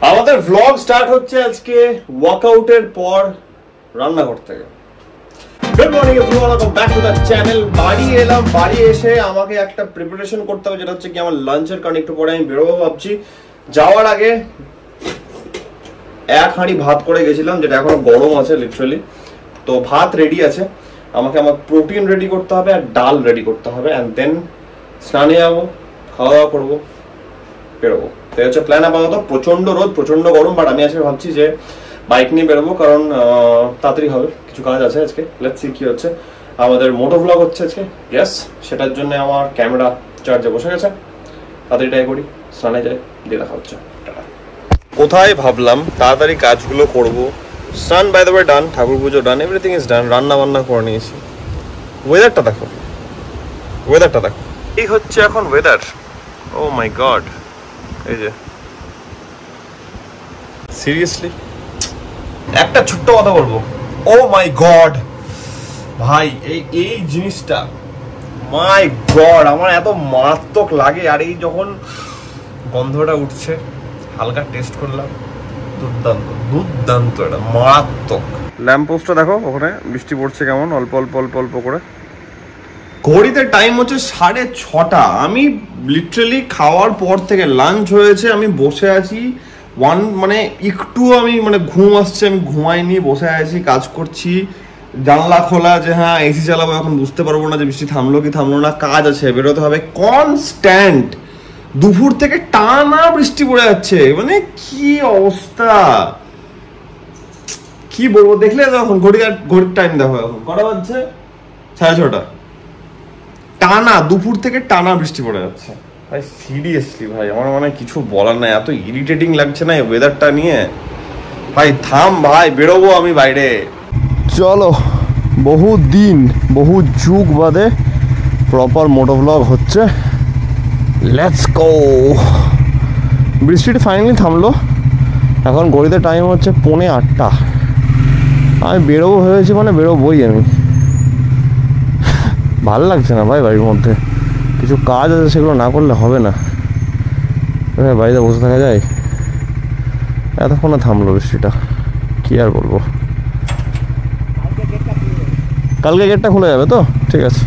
আমাদের vlog start হচ্ছে আজকে ওয়ার্কআউটের পর রান্নাঘর থেকে। Good morning everyone, welcome back to the channel. বাড়ি এলাম, বাড়ি এসে আমাকে একটা প্রিপারেশন করতে হবে, যেটা হচ্ছে কি আমার লাঞ্চের, কারণ একটু পরে আমি বেরোবো ভাবছি। যাওয়ার আগে এক হাঁড়ি ভাত করে গেছিলাম, যেটা এখনো গরম আছে লিটারালি। তো ভাত রেডি আছে, আমাকে আমার প্রোটিন রেডি করতে হবে আর ডাল রেডি করতে হবে, অ্যান্ড দেন স্নানে যাবো, খাওয়া দাওয়া করবো, বেরোবো। তো হচ্ছে প্ল্যান আপাতত। প্রচন্ড রোদ, প্রচন্ড গরম, বাট আমি আজকে ভাবছি যে বাইক নিয়ে বেরোবো, কারণ তাড়াতাড়ি হবে, কিছু কাজ আছে আজকে। লেটস সি কি হচ্ছে। আমাদের মোটো ভ্লগ হচ্ছে আজকে, ইয়েস। সেটার জন্য আমার ক্যামেরা চার্জে বসে গেছে, তাড়াতাড়ি ট্রাই করি, স্নানে যাই, দিয়ে দেখা হচ্ছে। কোথায় ভাবলাম তাড়াতাড়ি কাজগুলো করবো। স্নান by the way done, Thakur Puja done, everything is done, রান্না বান্না করে নিয়েছি। ওয়েদারটা দেখো, ওয়েদারটা দেখো, এই হচ্ছে এখন ওয়েদার। ও মাই গড, এই যে সিরিয়াসলি একটা ছোট্ট কথা বলবো। ও মাই গড ভাই, এই জিনিসটা মাই গড আমার এত মারাত্মক লাগে। আর এই যখন গন্ধটা উঠছে, হালকা টেস্ট করলাম, দুর্দান্ত দুর্দান্ত, এটা মারাত্মক। ল্যাম্পপোস্টটা দেখো, ওখানে বৃষ্টি পড়ছে কেমন অল্প অল্প অল্প অল্প করে। ঘড়িতে টাইম হচ্ছে 6:30। আমি লিটারালি খাওয়ার পর থেকে লাঞ্চ হয়েছে, আমি বসে আছি মানে একটু আমি মানে ঘুম আসছে, আমি ঘুমাইনি, বসে আছি, কাজ করছি। জানলা খোলা, যে হ্যাঁ এসি চালাবো, এখন বুঝতে পারবো না যে বৃষ্টি থামলো কি থামলো না। কাজ আছে, বেরোতে হবে কনস্ট্যান্ট। দুপুর থেকে টানা বৃষ্টি পড়ে যাচ্ছে, মানে কি অবস্থা, কি বলবো। দেখলে এখন ঘড়ির টাইম দেখো, এখন কটা বাজছে, 6:30। টানা দুপুর থেকে টানা বৃষ্টি পড়ে যাচ্ছে ভাই। সিরিয়াসলি ভাই, আমার মানে কিছু বলার নাই, এত ইরিটেটিং লাগছে না এই ওয়েদারটা নিয়ে। ভাই থাম ভাই, বেরোবো আমি বাইরে। চলো, বহু দিন বহু যুগ বাদে প্রপার মোটো ভ্লগ হচ্ছে, লেটস গো। বৃষ্টিটা ফাইনালি থামলো, এখন ঘড়িতে টাইম হচ্ছে 7:45। আমি বেরোবো ভেবেছি, মানে বেরোবোই আমি। ভালো লাগছে না ভাই, বাড়ির মধ্যে কিছু কাজ আছে, সেগুলো না করলে হবে না। বাড়িতে বসে থাকা যায়? এতক্ষণে থামলো বৃষ্টিটা, কি আর বলবো। কালকে গেটটা খুলে যাবে তো, ঠিক আছে।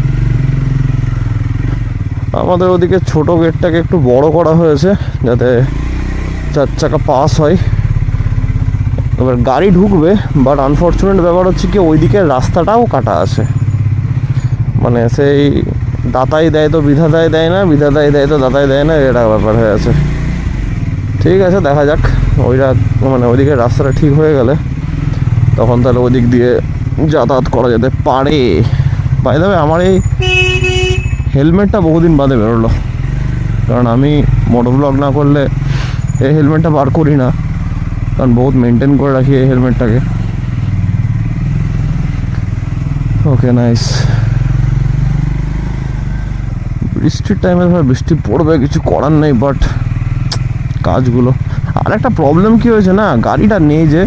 আমাদের ওদিকে ছোট গেটটাকে একটু বড় করা হয়েছে, যাতে 4 চাকা পাস হয়। এবার গাড়ি ঢুকবে, বাট আনফর্চুনেট ব্যাপার হচ্ছে কি ওইদিকে রাস্তাটাও কাটা আছে। মানে সেই দাতাই দেয় তো বিধাতাই দেয় না, বিধাতাই দেয় তো দাতাই দেয় না, এটা ব্যাপার হয়ে আছে। ঠিক আছে, দেখা যাক। ওইটা মানে ওইদিকে রাস্তাটা ঠিক হয়ে গেলে তখন তাহলে ওদিক দিয়ে যাতায়াত করা যেতে পারে। বাই দ্য ওয়ে, আমার এই হেলমেটটা বহুদিন বাদে বেরোলো, কারণ আমি মোটো ব্লগ না করলে এই হেলমেটটা বার করি না, কারণ বহুত মেনটেন করে রাখি এই হেলমেটটাকে। ওকে, নাইস। বৃষ্টির টাইমে ধর বৃষ্টি পড়বে, কিছু করার নেই, বাট কাজগুলো। আর একটা প্রবলেম কি হয়েছে না, গাড়িটা নেই, যে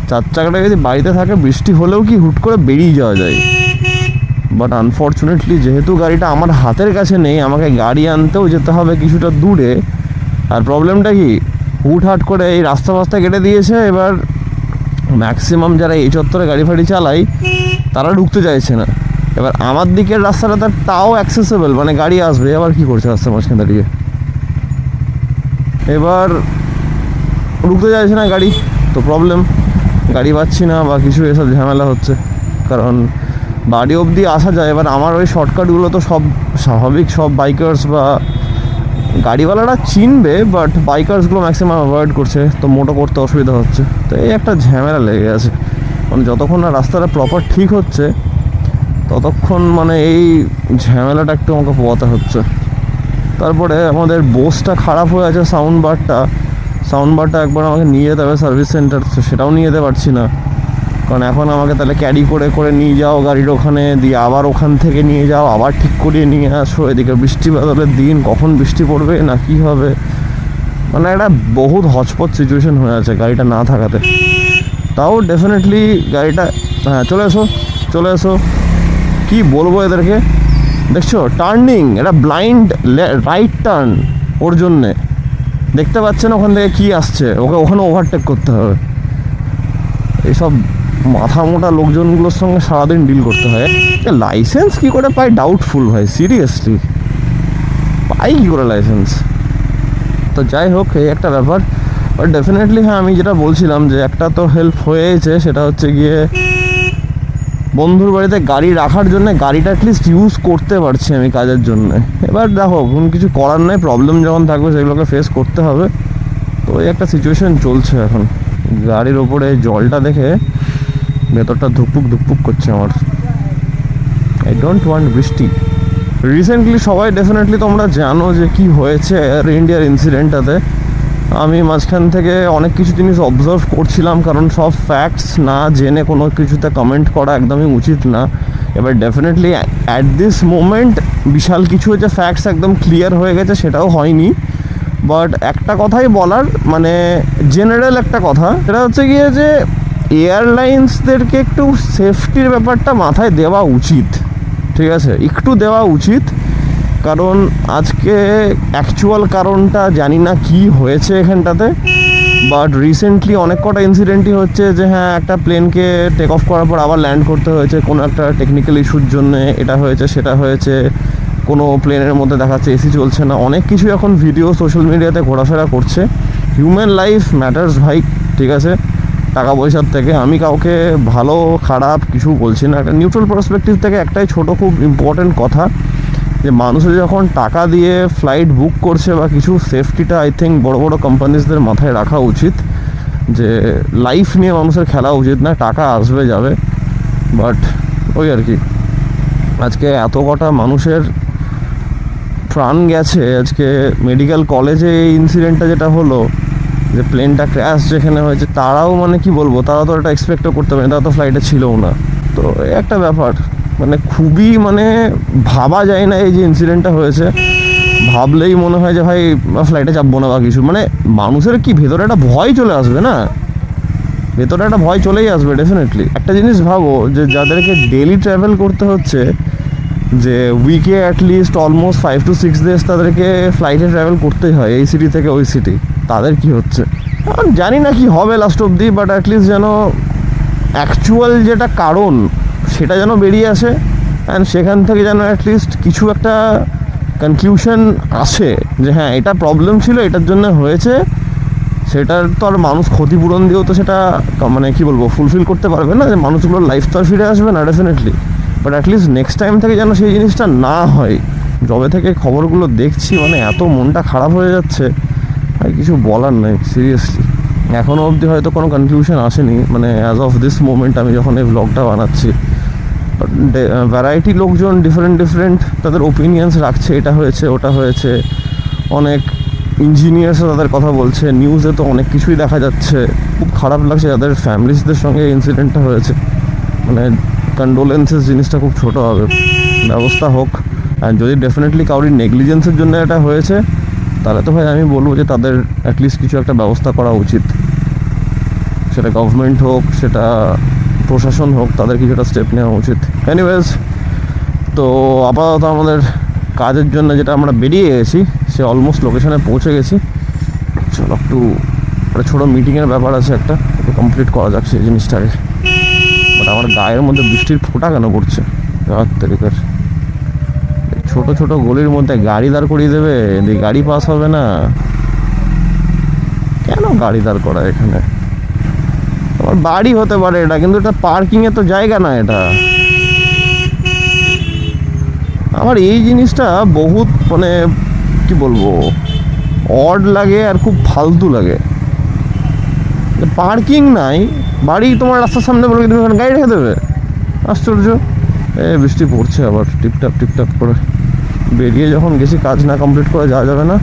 4 চাকাটা যদি বাড়িতে থাকে বৃষ্টি হলেও কি হুট করে বেরিয়ে যাওয়া যায়। বাট আনফর্চুনেটলি যেহেতু গাড়িটা আমার হাতের কাছে নেই, আমাকে গাড়ি আনতেও যেতে হবে কিছুটা দূরে। আর প্রবলেমটা কি, হুটহাট করে এই রাস্তা কেটে দিয়েছে। এবার ম্যাক্সিমাম যারা এই চত্বরে গাড়ি ফাড়ি চালায় তারা ঢুকতে চাইছে না। এবার আমার দিকের রাস্তাটা তাও অ্যাক্সেসেবল, মানে গাড়ি আসবে, এবার কি করছে রাস্তার মাঝখানে দাঁড়িয়ে, এবার ঢুকতে চাইছে না গাড়ি। তো প্রবলেম, গাড়ি পাচ্ছি না বা কিছু, এসব ঝামেলা হচ্ছে। কারণ বাড়ি অবধি আসা যায়, এবার আমার ওই শর্টকাটগুলো তো সব স্বাভাবিক, সব বাইকার্স বা গাড়িওয়ালারা চিনবে, বাট বাইকার্সগুলো ম্যাক্সিমাম অ্যাভয়েড করছে, তো মোটো করতে অসুবিধা হচ্ছে। তো এই একটা ঝামেলা লেগে গেছে, মানে যতক্ষণ না রাস্তাটা প্রপার ঠিক হচ্ছে ততক্ষণ মানে এই ঝামেলাটা একটু আমাকে পোয়াতে হচ্ছে। তারপরে আমাদের বোসটা খারাপ হয়ে আছে, সাউন্ড বারটা একবার আমাকে নিয়ে যেতে হবে সার্ভিস সেন্টার, সেটাও নিয়ে যেতে পারছি না। কারণ এখন আমাকে তাহলে ক্যারি করে করে নিয়ে যাও গাড়ির ওখানে, দিয়ে আবার ওখান থেকে নিয়ে যাও, আবার ঠিক করিয়ে নিয়ে আসো। এদিকে বৃষ্টি বাদলের দিন, কখন বৃষ্টি পড়বে না কি হবে, মানে একটা বহুত হচপচ সিচুয়েশন হয়ে আছে গাড়িটা না থাকাতে। তাও ডেফিনেটলি গাড়িটা, হ্যাঁ চলে এসো। কি বলবো এদেরকে, দেখছো টার্নিং, এটা ব্লাইন্ড রাইট টার্ন, ওর জন্যে দেখতে পাচ্ছেন ওখান থেকে কি আসছে, ওকে ওখানে ওভারটেক করতে হবে। এইসব মাথা মোটা লোকজনগুলোর সঙ্গে সারাদিন ডিল করতে হয়। লাইসেন্স কি করে পাই ডাউটফুল ভাই, সিরিয়াসলি পাই কী করে লাইসেন্স? তো যাই হোক, এই একটা ব্যাপার। বাট ডেফিনেটলি হ্যাঁ, আমি যেটা বলছিলাম যে একটা তো হেল্প হয়েছে, সেটা হচ্ছে গিয়ে বন্ধুর বাড়িতে গাড়ি রাখার জন্য গাড়িটা অ্যাটলিস্ট ইউজ করতে পারছি আমি কাজের জন্য। এবার দেখো কোনো কিছু করার নেই, প্রবলেম যখন থাকবে সেগুলোকে ফেস করতে হবে। তো এই একটা সিচুয়েশন চলছে এখন। গাড়ির ওপরে জলটা দেখে ভেতরটা ধুকপুক ধুকপুক করছে আমার। আই ডোন্ট ওয়ান্ট বৃষ্টি। রিসেন্টলি সবাই ডেফিনেটলি তোমরা জানো যে কি হয়েছে এয়ার ইন্ডিয়ার ইনসিডেন্টটাতে। আমি মাঝখান থেকে অনেক কিছু জিনিস অবজার্ভ করছিলাম, কারণ সব ফ্যাক্টস না জেনে কোনো কিছুতে কমেন্ট করা একদমই উচিত না। এবার ডেফিনেটলি অ্যাট দিস মোমেন্ট বিশাল কিছু হচ্ছে, ফ্যাক্টস একদম ক্লিয়ার হয়ে গেছে সেটাও হয়নি। বাট একটা কথাই বলার, মানে জেনারেল একটা কথা, সেটা হচ্ছে গিয়ে যে এয়ারলাইন্সদেরকে একটু সেফটির ব্যাপারটা মাথায় দেওয়া উচিত, ঠিক আছে, একটু দেওয়া উচিত। কারণ আজকে অ্যাকচুয়াল কারণটা জানি না কি হয়েছে এখানটাতে, বাট রিসেন্টলি অনেক কটা ইনসিডেন্টই হচ্ছে যে হ্যাঁ, একটা প্লেনকে টেক অফ করার পর আবার ল্যান্ড করতে হয়েছে কোনো একটা টেকনিক্যাল ইস্যুর জন্যে, এটা হয়েছে সেটা হয়েছে, কোনো প্লেনের মধ্যে দেখাচ্ছে এসি চলছে না, অনেক কিছু এখন ভিডিও সোশ্যাল মিডিয়াতে ঘোরাফেরা করছে। হিউম্যান লাইফ ম্যাটার্স ভাই, ঠিক আছে, টাকা পয়সার থেকে। আমি কাউকে ভালো খারাপ কিছু বলছি না, একটা নিউট্রাল পার্সপেক্টিভ থেকে একটাই ছোট খুব ইম্পর্টেন্ট কথা, যে মানুষের যখন টাকা দিয়ে ফ্লাইট বুক করছে বা কিছু, সেফটিটা আই থিঙ্ক বড় বড় কোম্পানিজদের মাথায় রাখা উচিত, যে লাইফ নিয়ে মানুষের খেলা উচিত না। টাকা আসবে যাবে, বাট ওই আর কি। আজকে এত কটা মানুষের প্রাণ গেছে। আজকে মেডিকেল কলেজে এই ইনসিডেন্টটা যেটা হলো, যে প্লেনটা ক্র্যাশ যেখানে হয়েছে, তারাও মানে কি বলবো, তারা তো এটা এক্সপেক্টও করতে পারেনি, তারা তো ফ্লাইটে ছিলও না। তো একটা ব্যাপার, মানে খুবই মানে ভাবা যায় না এই যে ইনসিডেন্টটা হয়েছে। ভাবলেই মনে হয় যে ভাই ফ্লাইটে চাপবো না বা কিছু। মানে মানুষের কি ভেতরে একটা ভয় চলে আসবে না, ভেতরে একটা ভয় চলেই আসবে ডেফিনেটলি। একটা জিনিস ভাবো, যে যাদেরকে ডেলি ট্রাভেল করতে হচ্ছে, যে উইকে অ্যাটলিস্ট অলমোস্ট 5 to 6 days তাদেরকে ফ্লাইটে ট্রাভেল করতেই হয় এই সিটি থেকে ওই সিটি, তাদের কি হচ্ছে জানি না কি হবে লাস্ট অবধি। বাট অ্যাটলিস্ট যেন অ্যাকচুয়াল যেটা কারণ সেটা যেন বেরিয়ে আসে, অ্যান্ড সেখান থেকে যেন অ্যাটলিস্ট কিছু একটা কনক্লুশন আসে, যে হ্যাঁ এটা প্রবলেম ছিল, এটার জন্য হয়েছে। সেটার তো আর মানুষ ক্ষতিপূরণ দিয়েও তো সেটা মানে কি বলবো ফুলফিল করতে পারবে না, যে মানুষগুলোর লাইফ তো আর ফিরে আসবে না definitely. But at least next time থেকে যেন সেই জিনিসটা না হয়। যবে থেকে খবরগুলো দেখছি মানে এত মনটা খারাপ হয়ে যাচ্ছে, আর কিছু বলার নেই সিরিয়াসলি। এখনও অবধি হয়তো কোনো কনক্লুশন আসেনি, মানে অ্যাজ অফ দিস মোমেন্ট আমি যখন এই ব্লগটা বানাচ্ছি। ভ্যারাইটি লোকজন ডিফারেন্ট তাদের ওপিনিয়ন্স রাখছে, এটা হয়েছে ওটা হয়েছে। অনেক ইঞ্জিনিয়ার্সও তাদের কথা বলছে, নিউজে তো অনেক কিছুই দেখা যাচ্ছে। খুব খারাপ লাগছে যাদের ফ্যামিলিসদের সঙ্গে ইনসিডেন্টটা হয়েছে। মানে কন্ডোলেন্সেস জিনিসটা খুব ছোটো হবে, ব্যবস্থা হোক। আর যদি ডেফিনেটলি কারোর নেগলিজেন্সের জন্য এটা হয়েছে, তাহলে তো ভাই আমি বলবো যে তাদের অ্যাটলিস্ট কিছু একটা ব্যবস্থা করা উচিত। সেটা গভর্নমেন্ট হোক, সেটা প্রশাসন হোক, তাদের কিছুটা স্টেপ নেওয়া উচিত। এনিওয়েজ, তো আপাতত আমাদের কাজের জন্য যেটা আমরা বেরিয়ে গেছি, সে অলমোস্ট লোকেশনে পৌঁছে গেছি। চলো একটু ছোটো মিটিংয়ের ব্যাপার আছে, একটা একটু কমপ্লিট করা যাক সেই জিনিসটাকে। বাট আমার গায়ের মধ্যে বৃষ্টির ফোঁটা কেন পড়ছে রাত তারিখের? ছোটো ছোটো গলির মধ্যে গাড়ি দাঁড় করিয়ে দেবে, গাড়ি পাস হবে না কেন? গাড়ি দাঁড় করা এখানে আমার বাড়ি হতে পারে এটা, কিন্তু এটা পার্কিংয়ে তো জায়গা না এটা। আমার এই জিনিসটা বহুত মানে কি বলবো অড লাগে আর খুব ফালতু লাগে। পার্কিং নাই, বাড়ি তোমার রাস্তার সামনে বলে তুমি ওখানে গাড়ি রেখে দেবে? আশ্চর্য। বৃষ্টি পড়ছে আবার টিপটাপ করে। বেরিয়ে যখন গেছি কাজ না কমপ্লিট করে যাওয়া যাবে না।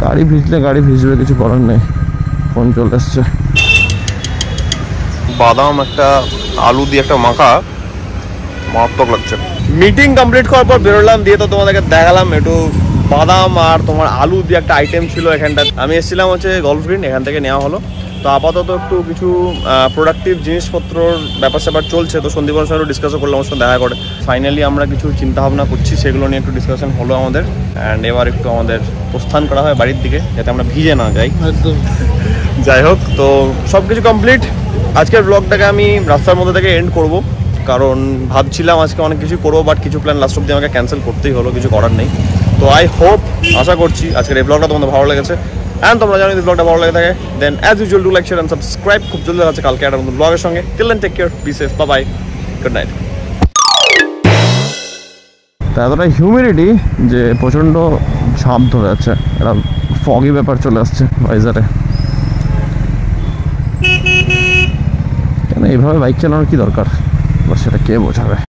গাড়ি ভিজলে গাড়ি ভিজবে, কিছু করার নেই। ফোন চলে এসছে। বাদাম একটা আলু দিয়ে একটা মাখা মারাত্মক লাগছে। মিটিং কমপ্লিট করার পর বেরোলাম, দিয়ে তো তোমাদেরকে দেখালাম একটু বাদাম আর তোমার আলু দিয়ে একটা আইটেম ছিল এখানটা। আমি এসেছিলাম হচ্ছে গল্ফ গ্রিন, এখান থেকে নেওয়া হলো। তো আপাতত একটু কিছু প্রোডাক্টিভ জিনিসপত্রর ব্যাপার স্যাপার চলছে, তো সন্দীপের সঙ্গে ডিসকাসও করলাম, ওর সঙ্গে দেখা করে। ফাইনালি আমরা কিছু চিন্তাভাবনা করছি, সেগুলো নিয়ে একটু ডিসকাশন হলো আমাদের। অ্যান্ড এবার একটু আমাদের প্রস্থান করা হয় বাড়ির দিকে, যাতে আমরা ভিজে না যাই। একদম। যাই হোক, তো সব কিছু কমপ্লিট। আজকের ব্লগটাকে আমি রাস্তার মধ্যে থেকে এন্ড করব, কারণ ভাবছিলাম আজকে অনেক কিছু করবো, বাট কিছু প্ল্যান লাস্ট অব্দি আমাকে ক্যান্সেল করতেই হলো, কিছু করার নেই। তো আই হোপ, আশা করছি আজকের এই ব্লগটা তোমাদের ভালো লেগেছে। অ্যান্ড তোমরা জানো যদি ব্লগটা ভালো লেগে থাকে, then as usual do like, share and subscribe. খুব জলদি আছে কালকে একটা নতুন ব্লগের সঙ্গে। Till then take care, be safe, bye bye, good night. তা এতটাই হিউমিডিটি যে প্রচণ্ড ঝাঁপ ধরে আছে, একটা ফগি ব্যাপার চলে আসছে ওয়েদারে। কেন এইভাবে বাইক চালানোর কি দরকার, সেটা কে বোঝাবে।